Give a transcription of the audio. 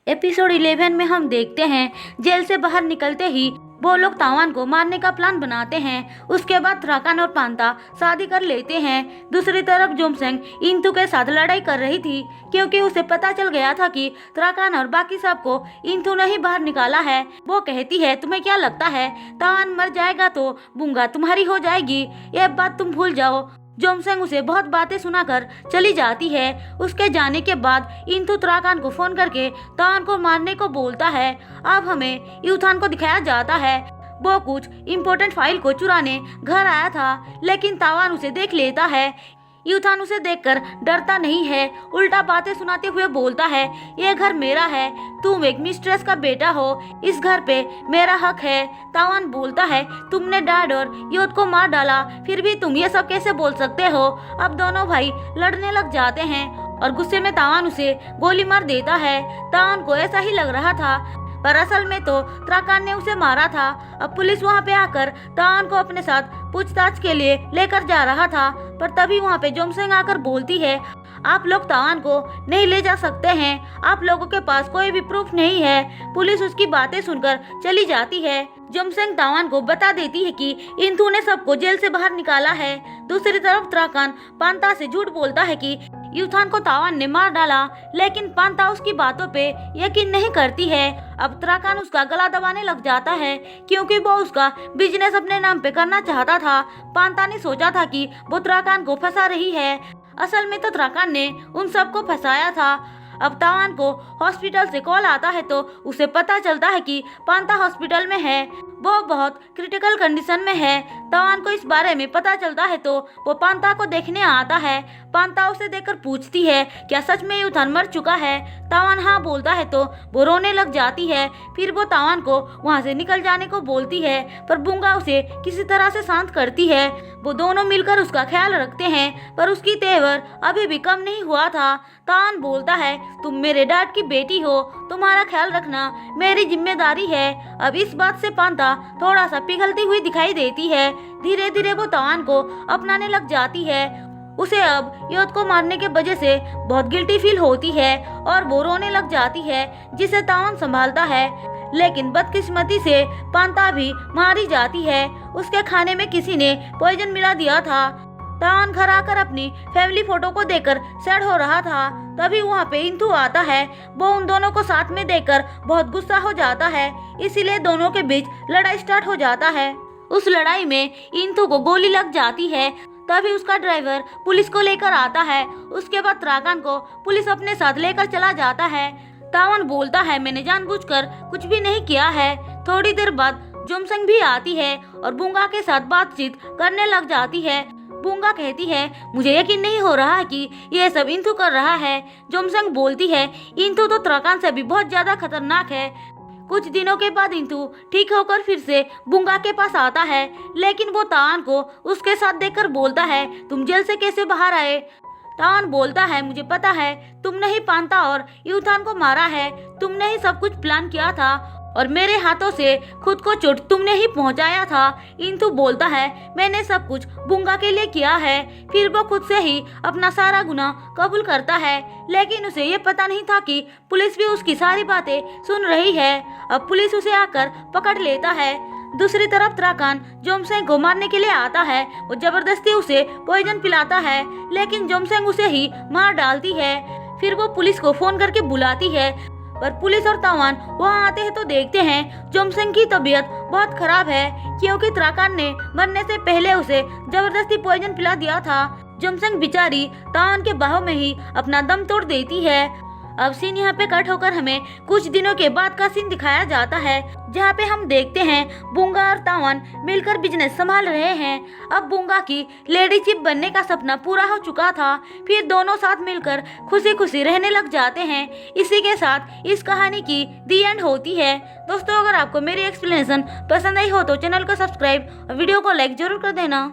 Episode 11 में हम देखते हैं जेल से बाहर निकलते ही वो लोग तावान को मारने का प्लान बनाते हैं। उसके बाद त्राकान और पांता शादी कर लेते हैं। दूसरी तरफ जोमसेंग इंतु के साथ लड़ाई कर रही थी क्योंकि उसे पता चल गया था कि त्राकान और बाकी सबको इंतु ने ही बाहर निकाला है। वो कहती है, तुम्हें क्या लगता है तावान मर जाएगा तो बुंगा तुम्हारी हो जाएगी, ये बात तुम भूल जाओ। जोमसेंग उसे बहुत बातें सुनाकर चली जाती है। उसके जाने के बाद इंतु त्राकान को फोन करके तावान को मारने को बोलता है। अब हमें यूथान को दिखाया जाता है। वो कुछ इम्पोर्टेंट फाइल को चुराने घर आया था, लेकिन तावान उसे देख लेता है। यूथान उसे देखकर डरता नहीं है, उल्टा बातें सुनाते हुए बोलता है, ये घर मेरा है, तुम एक मिस्ट्रेस का बेटा हो, इस घर पे मेरा हक है। तावान बोलता है, तुमने डैड और योद को मार डाला, फिर भी तुम ये सब कैसे बोल सकते हो। अब दोनों भाई लड़ने लग जाते हैं और गुस्से में तावान उसे गोली मार देता है। तावान को ऐसा ही लग रहा था, पर असल में तो त्राकान ने उसे मारा था। अब पुलिस वहाँ पे आकर तावान को अपने साथ पूछताछ के लिए लेकर जा रहा था, पर तभी वहाँ पे जोमसेंग आकर बोलती है, आप लोग तावान को नहीं ले जा सकते हैं, आप लोगों के पास कोई भी प्रूफ नहीं है। पुलिस उसकी बातें सुनकर चली जाती है। जोमसेंग तावान को बता देती है कि इंतु ने सबको जेल से बाहर निकाला है। दूसरी तरफ त्राकान पांता से झूठ बोलता है कि यूथान को तावान ने मार डाला, लेकिन पांता उसकी बातों पे यकीन नहीं करती है। अब त्राकान उसका गला दबाने लग जाता है क्योंकि वो उसका बिजनेस अपने नाम पे करना चाहता था। पांता ने सोचा था कि वो त्राकान को फंसा रही है, असल में तो त्राकान ने उन सबको फंसाया था। अब तावान को हॉस्पिटल से कॉल आता है तो उसे पता चलता है कि पांता हॉस्पिटल में है, वो बहुत क्रिटिकल कंडीशन में है। तावान को इस बारे में पता चलता है तो वो पांता को देखने आता है। पांता उसे देखकर पूछती है, क्या सच में यूथान मर चुका है। तावान हाँ बोलता है तो वो रोने लग जाती है। फिर वो तावान को वहाँ से निकल जाने को बोलती है, पर बुंगा उसे किसी तरह से शांत करती है। वो दोनों मिलकर उसका ख्याल रखते हैं, पर उसकी तेवर अभी भी कम नहीं हुआ था। तावान बोलता है, तुम मेरे डैड की बेटी हो, तुम्हारा ख्याल रखना मेरी जिम्मेदारी है। अब इस बात से पांता थोड़ा सा पिघलती हुई दिखाई देती है। धीरे धीरे वो तावान को अपनाने लग जाती है। उसे अब योद को मारने के वजह से बहुत गिल्टी फील होती है और वो रोने लग जाती है, जिसे तावान संभालता है। लेकिन बदकिस्मती से पांता भी मारी जाती है। उसके खाने में किसी ने पॉइजन मिला दिया था। तावान घर आकर अपनी फैमिली फोटो को देखकर सैड हो रहा था। तभी वहाँ पे इंतु आता है। वो उन दोनों को साथ में देखकर बहुत गुस्सा हो जाता है, इसीलिए दोनों के बीच लड़ाई स्टार्ट हो जाता है। उस लड़ाई में इंतु को गोली लग जाती है। तभी उसका ड्राइवर पुलिस को लेकर आता है। उसके बाद त्राकान को पुलिस अपने साथ लेकर चला जाता है। तावान बोलता है, मैंने जानबूझकर कुछ भी नहीं किया है। थोड़ी देर बाद जोमसेंग भी आती है और बुंगा के साथ बातचीत करने लग जाती है। बुंगा कहती है, मुझे यकीन नहीं हो रहा है कि ये सब इंतु कर रहा है। जोमसेंग बोलती है, इंतु तो त्राकान से भी बहुत ज्यादा खतरनाक है। कुछ दिनों के बाद इंतु ठीक होकर फिर से बुंगा के पास आता है, लेकिन वो तावान को उसके साथ देखकर बोलता है, तुम जेल से कैसे बाहर आए। तावान बोलता है, मुझे पता है तुमने ही पांता और यूथान को मारा है, तुमने ही सब कुछ प्लान किया था और मेरे हाथों से खुद को चोट तुमने ही पहुंचाया था। इंतु बोलता है, मैंने सब कुछ बुंगा के लिए किया है। फिर वो खुद से ही अपना सारा गुनाह कबूल करता है, लेकिन उसे ये पता नहीं था कि पुलिस भी उसकी सारी बातें सुन रही है। अब पुलिस उसे आकर पकड़ लेता है। दूसरी तरफ त्राकान जोमसेंग को मारने के लिए आता है। वो जबरदस्ती उसे पॉइजन पिलाता है, लेकिन जोमसेंग उसे ही मार डालती है। फिर वो पुलिस को फोन करके बुलाती है, पर पुलिस और तावान वहाँ आते हैं तो देखते हैं जोमसेंग की तबीयत बहुत खराब है, क्योंकि त्राकान ने मरने से पहले उसे जबरदस्ती पॉइजन पिला दिया था। जोमसेंग बेचारी तावान के बाहों में ही अपना दम तोड़ देती है। अब सीन यहाँ पे कट होकर हमें कुछ दिनों के बाद का सीन दिखाया जाता है, जहाँ पे हम देखते हैं बुंगा और तावान मिलकर बिजनेस संभाल रहे हैं। अब बुंगा की लेडी चिप बनने का सपना पूरा हो चुका था। फिर दोनों साथ मिलकर खुशी खुशी रहने लग जाते हैं। इसी के साथ इस कहानी की दी एंड होती है। दोस्तों, अगर आपको मेरी एक्सप्लेनेशन पसंद आई हो तो चैनल को सब्सक्राइब और वीडियो को लाइक जरूर कर देना।